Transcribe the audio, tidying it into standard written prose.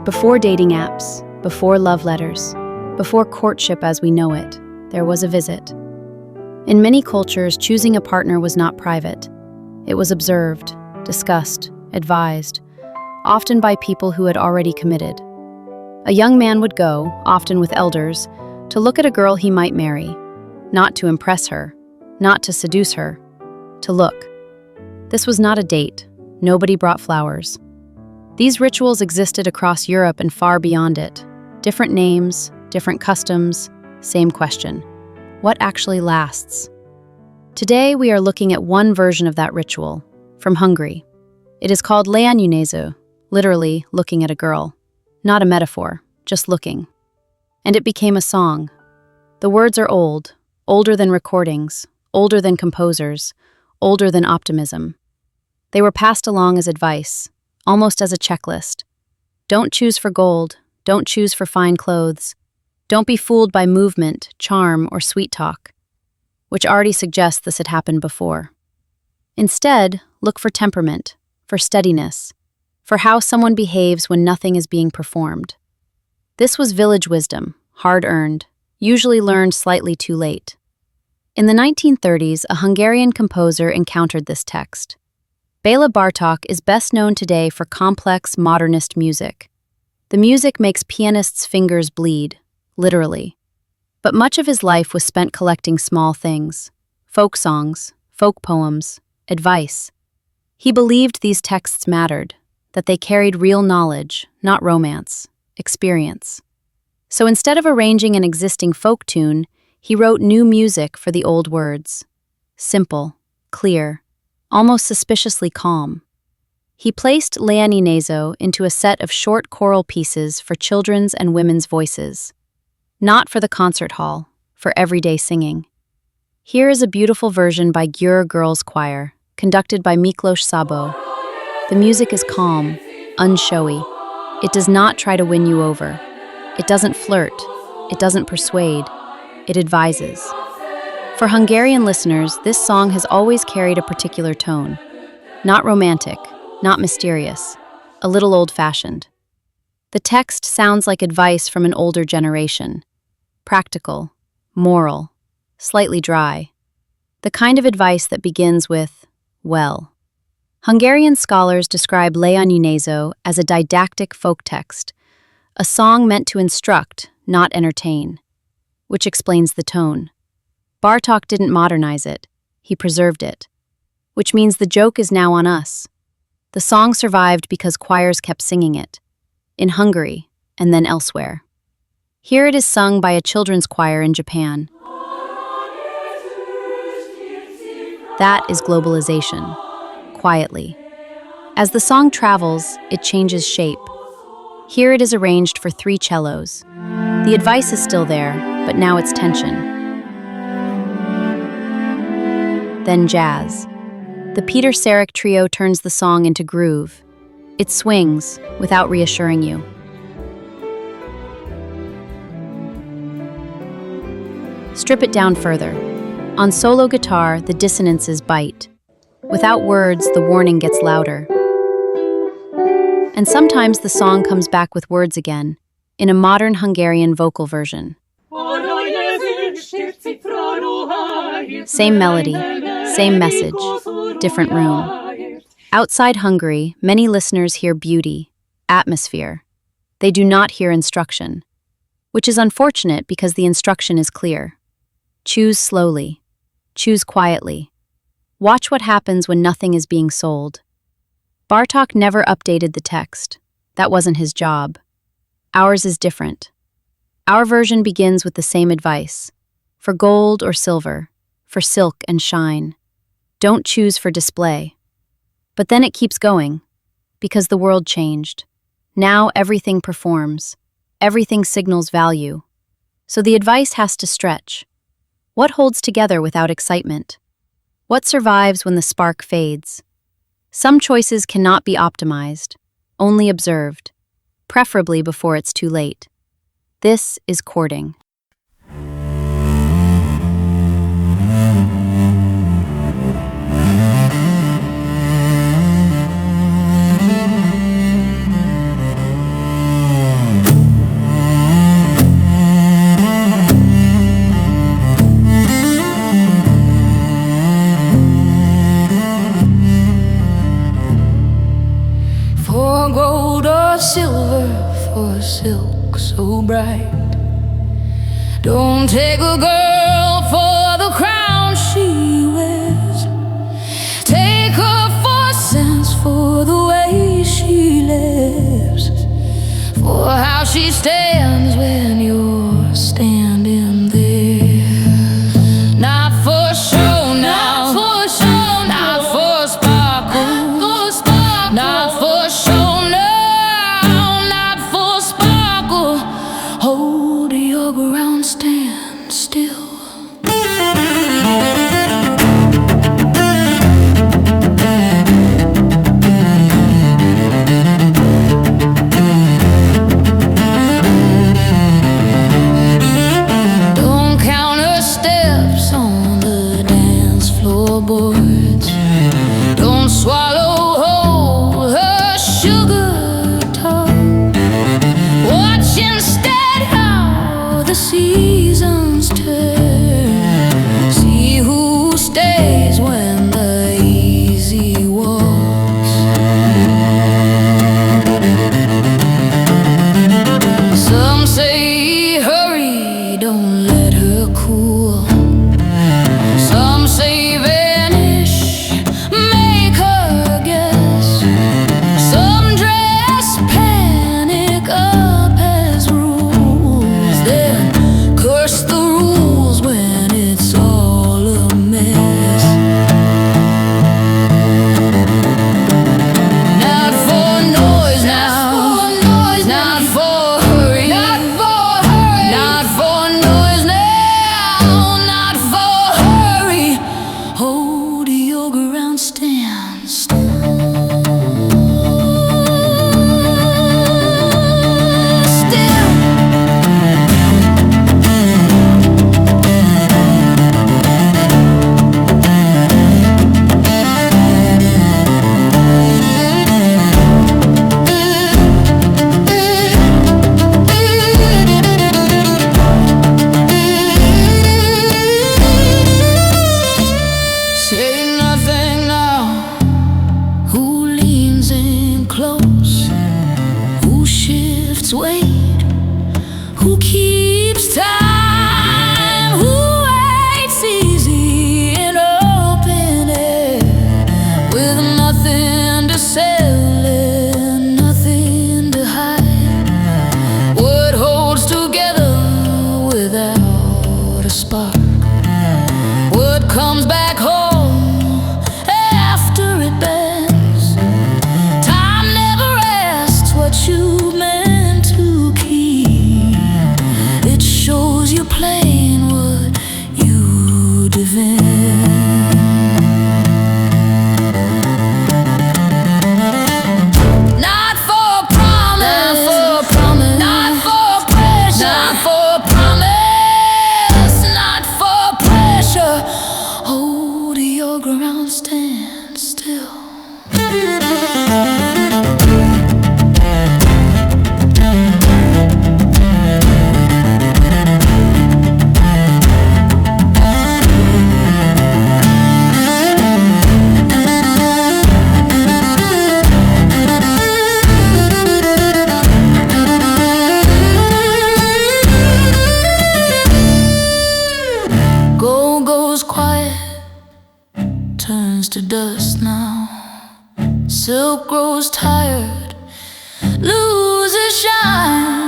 Before dating apps, before love letters, before courtship as we know it, there was a visit. In many cultures, choosing a partner was not private. It was observed, discussed, advised, often by people who had already committed. A young man would go, often with elders, to look at a girl he might marry, not to impress her, not to seduce her, to look. This was not a date. Nobody brought flowers. These rituals existed across Europe and far beyond it. Different names, different customs, same question. What actually lasts? Today we are looking at one version of that ritual, from Hungary. It is called Leánynéző, literally looking at a girl. Not a metaphor, just looking. And it became a song. The words are old, older than recordings, older than composers, older than optimism. They were passed along as advice, almost as a checklist. Don't choose for gold, don't choose for fine clothes. Don't be fooled by movement, charm, or sweet talk, which already suggests this had happened before. Instead, look for temperament, for steadiness, for how someone behaves when nothing is being performed. This was village wisdom, hard-earned, usually learned slightly too late. In the 1930s, a Hungarian composer encountered this text. Béla Bartók is best known today for complex, modernist music. The music makes pianists' fingers bleed, literally. But much of his life was spent collecting small things, folk songs, folk poems, advice. He believed these texts mattered, that they carried real knowledge, not romance, experience. So instead of arranging an existing folk tune, he wrote new music for the old words. Simple, clear, almost suspiciously calm. He placed Leánynéző into a set of short choral pieces for children's and women's voices. Not for the concert hall, for everyday singing. Here is a beautiful version by Győr Girls Choir, conducted by Miklós Szabó. The music is calm, unshowy. It does not try to win you over. It doesn't flirt. It doesn't persuade. It advises. For Hungarian listeners, this song has always carried a particular tone. Not romantic, not mysterious, a little old-fashioned. The text sounds like advice from an older generation. Practical, moral, slightly dry. The kind of advice that begins with, well. Hungarian scholars describe Leánynéző as a didactic folk text, a song meant to instruct, not entertain, which explains the tone. Bartók didn't modernize it, he preserved it, which means the joke is now on us. The song survived because choirs kept singing it, in Hungary and then elsewhere. Here it is sung by a children's choir in Japan. That is globalization, quietly. As the song travels, it changes shape. Here it is arranged for 3 cellos. The advice is still there, but now it's tension. Then jazz. The Peter Sarek trio turns the song into groove. It swings, without reassuring you. Strip it down further. On solo guitar, the dissonances bite. Without words, the warning gets louder. And sometimes the song comes back with words again, in a modern Hungarian vocal version. Same melody, same message, different room. Outside Hungary, many listeners hear beauty, atmosphere. They do not hear instruction, which is unfortunate because the instruction is clear. Choose slowly. Choose quietly. Watch what happens when nothing is being sold. Bartók never updated the text. That wasn't his job. Ours is different. Our version begins with the same advice. For gold or silver, for silk and shine. Don't choose for display. But then it keeps going, because the world changed. Now everything performs. Everything signals value. So the advice has to stretch. What holds together without excitement? What survives when the spark fades? Some choices cannot be optimized, only observed, preferably before it's too late. This is courting. silver for silk so bright. Don't take a girl for the crown she wears. Take her for sense, for the way she lives, for how she stands when you're standing there. Not for show now, not for sparkle, not for show now, not for sparkle. Hold your ground, stand still. Don't swallow whole her sugar tongue. Watch instead how the seasons turn. See who stays when the easy walks. Some say hurry, don't let her cool. Some say weight, who keeps time, who waits easy in open air, with nothing to sell and nothing to hide. What holds together without a spark? What comes back home after it bends? Time never asks what you meant to keep. It shows you plain what you defend. Not for promise, not for promise, not for pressure, not for promise, not for pressure. Hold your ground, stand still. Gold goes quiet, turns to dust now. Silk grows tired, loses shine.